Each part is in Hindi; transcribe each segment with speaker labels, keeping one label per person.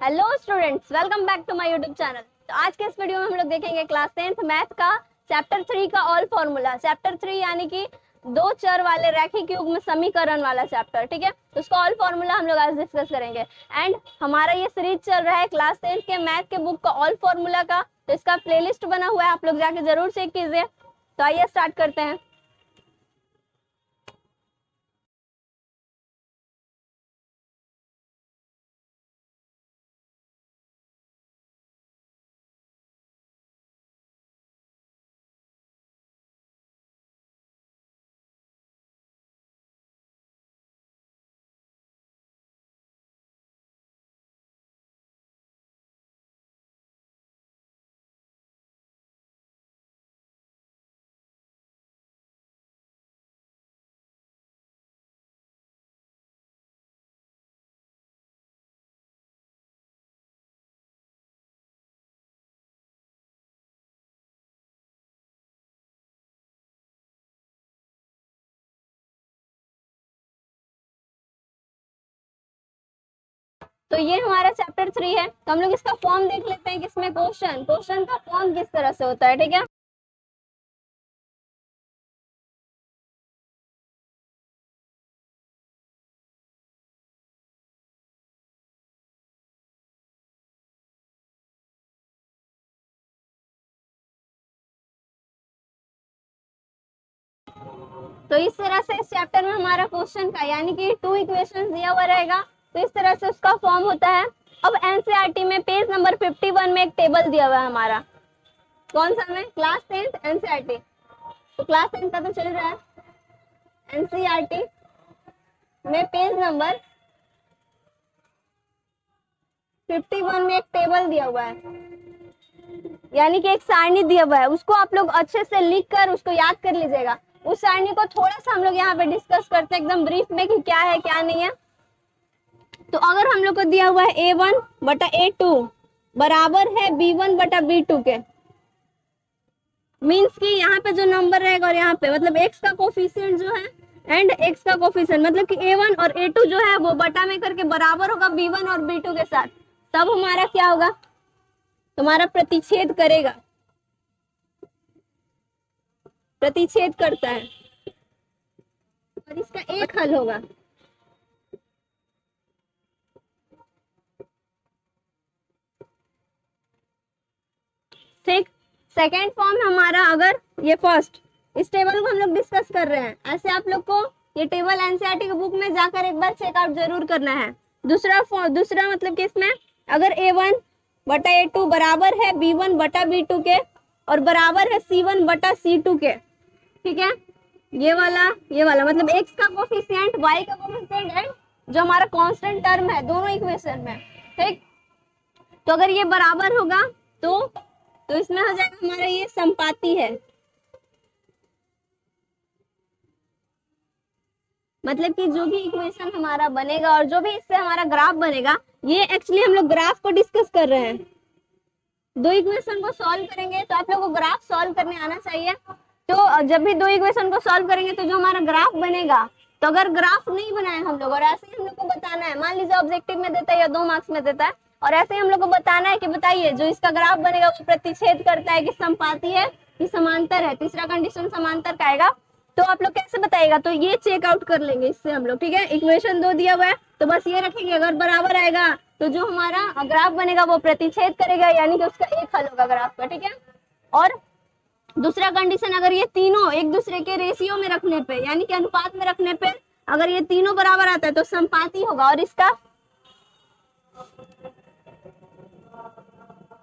Speaker 1: Hello students, welcome back to my YouTube channel. तो आज के इस वीडियो में हम लोग देखेंगे क्लास 10th मैथ का चैप्टर 3 का ऑल फॉर्मूला। चैप्टर 3 यानी कि दो चर वाले रैखिक युग्म समीकरण वाला चैप्टर। ठीक है, तो उसका ऑल फॉर्मूला हम लोग आज डिस्कस करेंगे। एंड हमारा ये सीरीज चल रहा है क्लास 10th के मैथ के बुक का ऑल फॉर्मूला का, तो इसका प्लेलिस्ट बना हुआ है, आप लोग जाके जरूर चेक कीजिए। तो आइए स्टार्ट करते हैं। तो ये हमारा चैप्टर 3 है। तो हम लोग इसका फॉर्म देख लेते हैं कि इसमें क्वेश्चन का फॉर्म किस तरह से होता है। ठीक है, तो इस तरह से इस चैप्टर में हमारा क्वेश्चन का यानी कि 2 इक्वेशन दिया हुआ रहेगा, तो इस तरह से उसका फॉर्म होता है। अब एनसीईआरटी में पेज नंबर 51 में एक टेबल दिया हुआ है हमारा। कौन सा में? Class 10th NCERT. तो क्लास 10th का तो चल रहा है। एनसीईआरटी में पेज नंबर 51 में एक टेबल दिया हुआ है, यानी कि एक सारणी दिया हुआ है। उसको आप लोग अच्छे से लिख कर उसको याद कर लीजिएगा। उस सारणी को थोड़ा सा हम लोग यहाँ पे डिस्कस करते हैं एकदम ब्रीफ में कि क्या है क्या नहीं है। तो अगर हम लोग को दिया हुआ है A1 बटा A2 बराबर है B1 बटा B2 के, मीन्स कि यहाँ पे जो नंबर रहेगा और यहाँ पे मतलब x का कोफिशिएंट जो है एंड x का कोफिशिएंट मतलब कि A1 और A2 जो है वो बटा में करके बराबर होगा B1 और B2 के साथ, तब हमारा क्या होगा? तुम्हारा प्रतिच्छेद करेगा, प्रतिच्छेद करता है और इसका एक हल होगा। ठीक, सेकेंड फॉर्म हमारा, अगर ये फर्स्ट, इस टेबल को हम लोग डिस्कस कर रहे हैं, ऐसे आप लोग को ये टेबल एनसीईआरटी की बुक में जाकर एक बार चेकआउट जरूर करना है। दूसरा मतलब कि इसमें अगर A1 बटा A2 बराबर है B1 बटा B2 के और बराबर है C1 बटा C2 के, ठीक है, ये वाला मतलब x का कोफिशिएंट, y का कोफिशिएंट एंड जो हमारा कांस्टेंट टर्म है दोनों इक्वेशन में। ठीक, तो अगर ये बराबर होगा तो इसमें हो जाएगा हमारा ये संपाती है, मतलब कि जो भी इक्वेशन हमारा बनेगा और जो भी इससे हमारा ग्राफ बनेगा, ये एक्चुअली हम लोग ग्राफ को डिस्कस कर रहे हैं। दो इक्वेशन को सॉल्व करेंगे तो आप लोगों को ग्राफ सॉल्व करने आना चाहिए। तो जब भी दो इक्वेशन को सॉल्व करेंगे तो जो हमारा ग्राफ बनेगा, तो अगर ग्राफ नहीं बनाए हम लोग और ऐसे ही हम लोग को बताना है, मान लीजिए ऑब्जेक्टिव में देता है या 2 मार्क्स में देता है, और ऐसे ही हम लोग को बताना है कि बताइए जो इसका ग्राफ बनेगा वो प्रतिच्छेद करता है कि समपाती है कि समांतर है, तीसरा कंडीशन समांतर का आएगा, तो आप लोग कैसे बताइएगा? तो ये चेकआउट कर लेंगे इससे हम लोग। ठीक है, इक्वेशन 2 दिया हुआ है तो बस ये रखेंगे, अगर बराबर आएगा तो जो हमारा ग्राफ बनेगा वो प्रतिच्छेद करेगा, यानी कि उसका एक हल होगा ग्राफ का। ठीक है, और दूसरा कंडीशन, अगर ये तीनों एक दूसरे के रेशियो में रखने पे यानी कि अनुपात में रखने पे अगर ये तीनों बराबर आता है तो समपाती होगा और इसका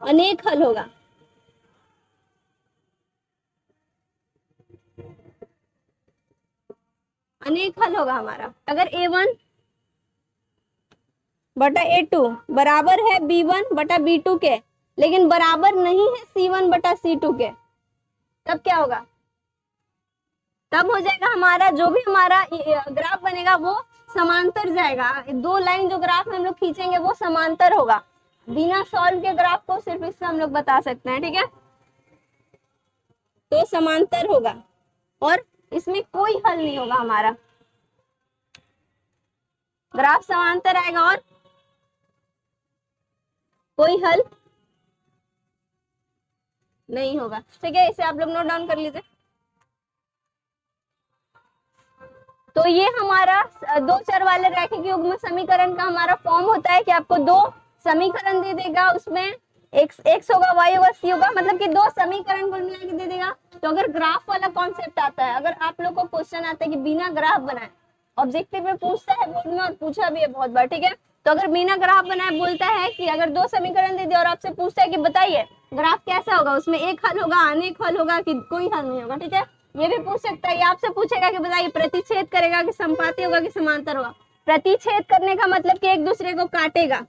Speaker 1: अनेक हल होगा। अनेक हल होगा हमारा। अगर A1 बटा A2 बराबर है B1 बटा B2 के, लेकिन बराबर नहीं है C1 बटा C2 के, तब क्या होगा? तब हो जाएगा हमारा जो भी हमारा ग्राफ बनेगा वो समांतर जाएगा। दो लाइन जो ग्राफ में हम लोग खींचेंगे वो समांतर होगा। बिना सॉल्व के ग्राफ को सिर्फ इससे हम लोग बता सकते हैं। ठीक है, तो समांतर होगा और इसमें कोई हल नहीं होगा हमारा, ग्राफ समांतर आएगा और कोई हल नहीं होगा। ठीक है, इसे आप लोग नोट डाउन कर लीजिए। तो ये हमारा दो चर वाले रैखिक युग्म समीकरण का हमारा फॉर्म होता है कि आपको दो समीकरण दे देगा, उसमें एक्स होगा, वाई होगा, सी होगा, मतलब कि दो समीकरण को मिला के दे देगा। तो अगर ग्राफ वाला कॉन्सेप्ट आता है, अगर आप लोग को क्वेश्चन आता है कि बिना ग्राफ बनाए, ऑब्जेक्टिव में पूछता है बोर्ड में और पूछा भी है बहुत बार, ठीक है, तो अगर बिना ग्राफ बनाए बोलता है कि अगर दो समीकरण दे दिया और आपसे पूछता है कि बताइए ग्राफ कैसा होगा, उसमें एक हल होगा, अनेक हल होगा कि कोई हल नहीं होगा, ठीक है, ये भी पूछ सकता है। ये आपसे पूछेगा कि बताइए प्रतिच्छेद करेगा कि संपाती होगा कि समांतर होगा। प्रतिच्छेद करने का मतलब कि एक दूसरे को काटेगा,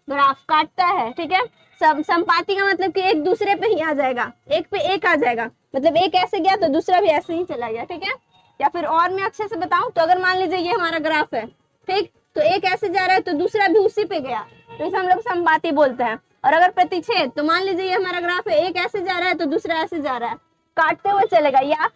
Speaker 1: ग्राफ काटता है, ठीक है। संपाती का मतलब कि एक दूसरे पे ही आ जाएगा, एक पे एक आ जाएगा, मतलब एक ऐसे गया तो दूसरा भी ऐसे ही चला गया, ठीक है। या फिर और मैं अच्छे से बताऊं तो अगर मान लीजिए ये हमारा ग्राफ है, ठीक, तो एक ऐसे जा रहा है तो दूसरा भी उसी पे गया, तो इसे हम लोग संपाती बोलते हैं। और अगर प्रतिच्छेद, तो मान लीजिए ये हमारा ग्राफ है, एक ऐसे जा रहा है तो दूसरा ऐसे जा रहा है, काटते हुए चलेगा, या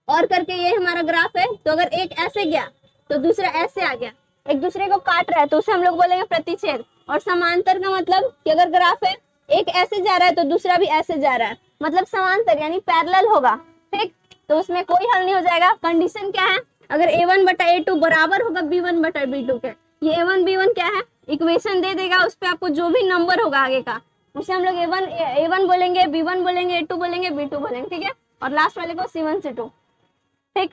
Speaker 1: और करके ये हमारा ग्राफ है, तो अगर एक ऐसे गया तो दूसरा ऐसे आ गया, एक दूसरे को काट रहा है, तो उसे हम लोग बोलेंगे प्रतिच्छेद। और समांतर का मतलब कि अगर ग्राफ है, एक ऐसे जा रहा है तो दूसरा भी ऐसे जा रहा है, मतलब समांतर यानी पैरेलल होगा, ठीक, तो उसमें कोई हल नहीं हो जाएगा। कंडीशन क्या है, अगर a1 बटा a2 बराबर होगा b1 बटा b2 के, ये a1 b1 क्या है, इक्वेशन दे देगा, उस पर आपको जो भी नंबर होगा आगे का, उसे हम लोग a1 बोलेंगे, b1 बोलेंगे, a2 बोलेंगे, b2 बोलेंगे, ठीक है, और लास्ट वाले को c1 c2, ठीक,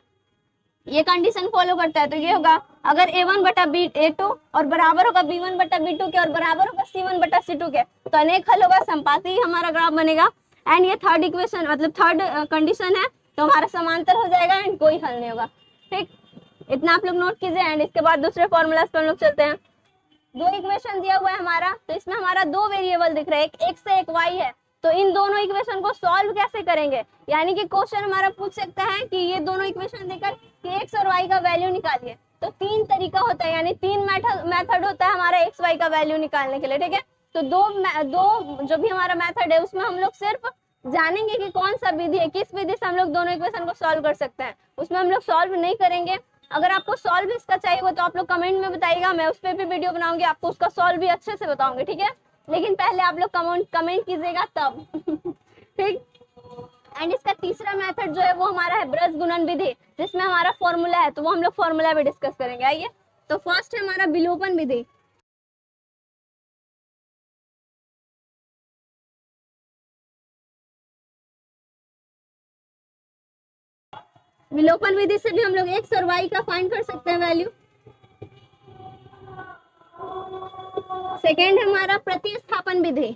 Speaker 1: ये कंडीशन फॉलो करता है। तो ये होगा अगर a1 बटा a2 और बराबर होगा b1 बटा b2 के और बराबर होगा c1 बटा c2 के, तो अनेक हल होगा, संपाती हमारा ग्राफ बनेगा। एंड ये थर्ड इक्वेशन मतलब थर्ड कंडीशन है, तो हमारा समांतर हो जाएगा एंड कोई हल नहीं होगा, ठीक, इतना आप लोग नोट कीजिए। एंड इसके बाद दूसरे फॉर्मूलाज पर हम लोग चलते हैं। दो इक्वेशन दिया हुआ है हमारा, तो इसमें हमारा दो वेरिएबल दिख रहे हैं, एक x है एक y है, तो इन दोनों इक्वेशन को सॉल्व कैसे करेंगे, यानी कि क्वेश्चन हमारा पूछ सकता है कि ये दोनों इक्वेशन देकर कि x और y का वैल्यू निकालिए। तो तीन तरीका होता है, यानी तीन मेथड होता है हमारा x y का वैल्यू निकालने के लिए, ठीक है। तो दो जो भी हमारा मेथड है उसमें हम लोग सिर्फ जानेंगे कि कौन सा विधि है, किस विधि से हम लोग दोनों इक्वेशन को सॉल्व कर सकते हैं, उसमें हम लोग सॉल्व नहीं करेंगे। अगर आपको सॉल्व इसका चाहिए हो तो आप लोग कमेंट में बताइएगा, मैं उस पर भी वीडियो बनाऊंगी, आपको उसका सॉल्व भी अच्छे से बताऊंगी, ठीक है, लेकिन पहले आप लोग कमेंट कीजिएगा तब ठीक। एंड इसका तीसरा मेथड जो है वो हमारा है ब्रज गुणन विधि, जिसमें हमारा फॉर्मूला है, तो वो हम लोग फॉर्मूला भी डिस्कस करेंगे। आइए, तो फर्स्ट है हमारा विलोपन विधि। विलोपन विधि से भी हम लोग एक्स और वाई का फाइंड कर सकते हैं वैल्यू। सेकेंड है हमारा प्रतिस्थापन विधि।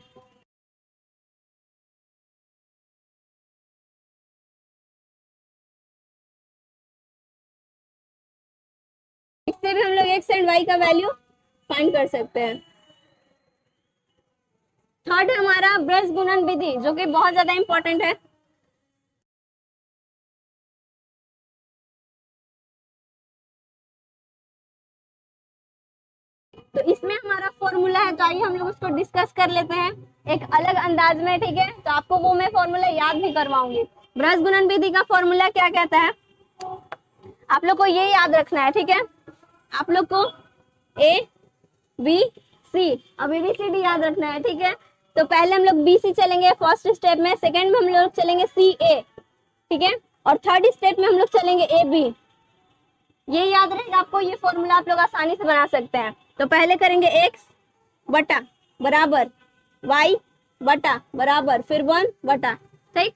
Speaker 1: इससे भी हम लोग एक्स एंड वाई का वैल्यू फाइंड कर सकते हैं। थर्ड है हमारा ब्रज गुणन विधि, जो कि बहुत ज्यादा इंपॉर्टेंट है। तो इसमें हमारा फॉर्मूला है, तो आइए हम लोग उसको डिस्कस कर लेते हैं एक अलग अंदाज में, ठीक है, तो आपको वो मैं फॉर्मूला याद भी करवाऊंगी। ब्रज गुणन विधि का फॉर्मूला क्या कहता है, आप लोग को ये याद रखना है, ठीक है, आप लोग को ए बी सी और ABCD याद रखना है, ठीक है। तो पहले हम लोग BC चलेंगे फर्स्ट स्टेप में, सेकेंड में हम लोग चलेंगे CA, ठीक है, और थर्ड स्टेप में हम लोग चलेंगे AB। ये याद रहेगा आपको, ये फॉर्मूला आप लोग आसानी से बना सकते हैं। तो पहले करेंगे x बटा बराबर y बटा बराबर फिर 1 बटा, ठीक।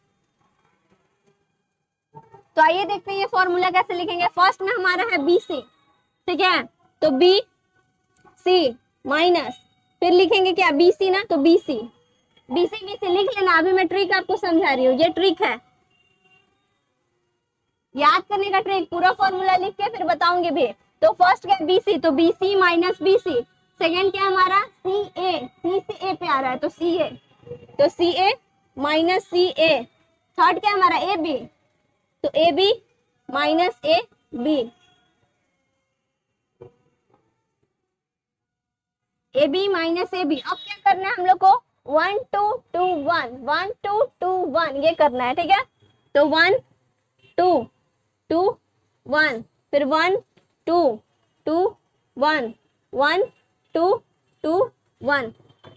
Speaker 1: तो आइए देखते हैं ये फॉर्मूला कैसे लिखेंगे। फर्स्ट में हमारा है BC, ठीक है, तो BC माइनस फिर लिखेंगे क्या BC ना, तो BC लिख लेना। अभी मैं ट्रिक आपको समझा रही हूँ, ये ट्रिक है याद करने का ट्रिक, पूरा फॉर्मूला लिख के फिर बताऊंगी भी। तो फर्स्ट क्या BC, तो BC माइनस BC। सेकेंड क्या हमारा CA, C से A पे आ रहा है तो CA, तो CA माइनस CA। थर्ड क्या हमारा AB, तो AB minus AB, AB minus AB। अब क्या करना है हम लोग को 1 2 2 1 1 2 2 1 ये करना है, ठीक है। तो 1 2 2 1 फिर 1 2 2 1 1 2 2 1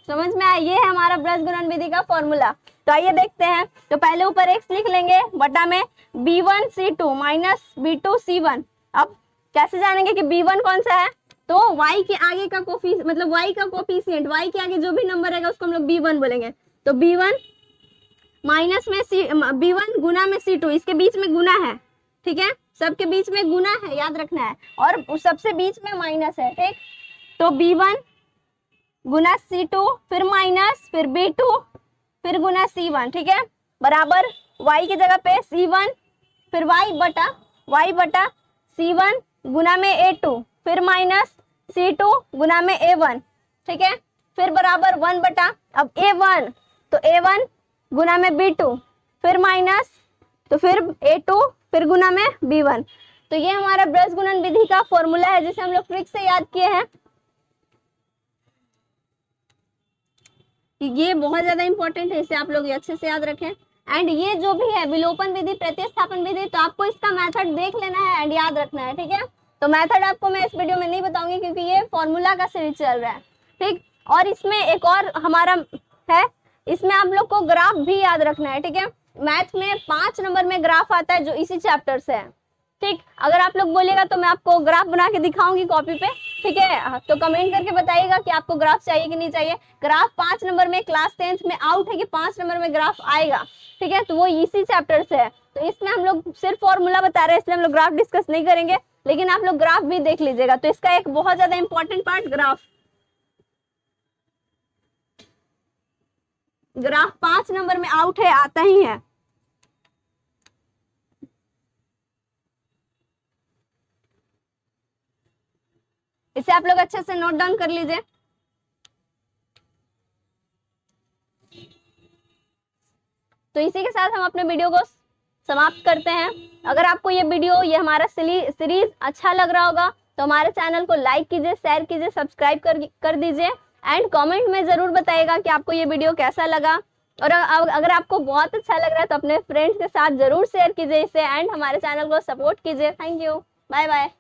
Speaker 1: समझ में आया? ये है हमारा ब्रज गुणन विधि का फॉर्मूला। तो आइए देखते हैं। तो पहले ऊपर x लिख लेंगे बटा में b1c2 माइनस b2c1। अब कैसे जानेंगे कि b1 कौन सा है? तो y के आगे का कोफिशिएंट, मतलब y का कोफिशिएंट, y के आगे जो भी नंबर रहेगा उसको हम लोग b1 बोलेंगे। तो b1 माइनस में b1 गुना में c2, इसके बीच में गुना है, ठीक है, सबके बीच में गुना है, याद रखना है, और सबसे बीच में माइनस है, ठीक। तो b1 गुना c2 फिर माइनस फिर b2 फिर गुना c1, ठीक है, बराबर y की जगह पे c1 फिर y बटा c1 गुना में a2 फिर माइनस c2 गुना में a1, ठीक है, फिर बराबर 1 बटा, अब a1 तो a1 गुना में b2 फिर माइनस, तो फिर a2 फिर गुना में b1। तो ये हमारा ब्रज गुणन विधि का फॉर्मूला है जिसे हम लोग ट्रिक से याद किए हैं। ये बहुत ज्यादा इंपॉर्टेंट है, इसे आप लोग अच्छे से याद रखें। एंड ये जो भी है विलोपन विधि, प्रतिस्थापन विधि, तो आपको इसका मेथड देख लेना है एंड याद रखना है, ठीक है। तो मेथड आपको मैं इस वीडियो में नहीं बताऊंगी क्योंकि ये फॉर्मूला का सीरीज चल रहा है, ठीक। और इसमें एक और हमारा है, इसमें आप लोग को ग्राफ भी याद रखना है, ठीक है। मैथ में 5 नंबर में ग्राफ आता है जो इसी चैप्टर से है, ठीक। अगर आप लोग बोलेगा तो मैं आपको ग्राफ बना के दिखाऊंगी कॉपी पे, ठीक है। तो कमेंट करके बताइएगा कि आपको ग्राफ चाहिए कि नहीं चाहिए। ग्राफ 5 नंबर में क्लास 10th में आउट है कि 5 नंबर में ग्राफ आएगा, ठीक है, तो वो इसी चैप्टर से है। तो इसमें हम लोग सिर्फ फॉर्मूला बता रहे हैं, इसलिए हम लोग ग्राफ डिस्कस नहीं करेंगे, लेकिन आप लोग ग्राफ भी देख लीजिएगा। तो इसका एक बहुत ज्यादा इंपॉर्टेंट पार्ट ग्राफ 5 नंबर में आउट है, आता ही है। इसे आप लोग अच्छे से नोट डाउन कर लीजिए। तो इसी के साथ हम अपने वीडियो को समाप्त करते हैं। अगर आपको ये वीडियो, ये हमारा सीरीज अच्छा लग रहा होगा तो हमारे चैनल को लाइक कीजिए, शेयर कीजिए, सब्सक्राइब कर दीजिए एंड कमेंट में जरूर बताइएगा कि आपको ये वीडियो कैसा लगा। और अगर आपको बहुत अच्छा लग रहा है तो अपने फ्रेंड्स के साथ जरूर शेयर कीजिए इसे एंड हमारे चैनल को सपोर्ट कीजिए। Thank you, bye bye.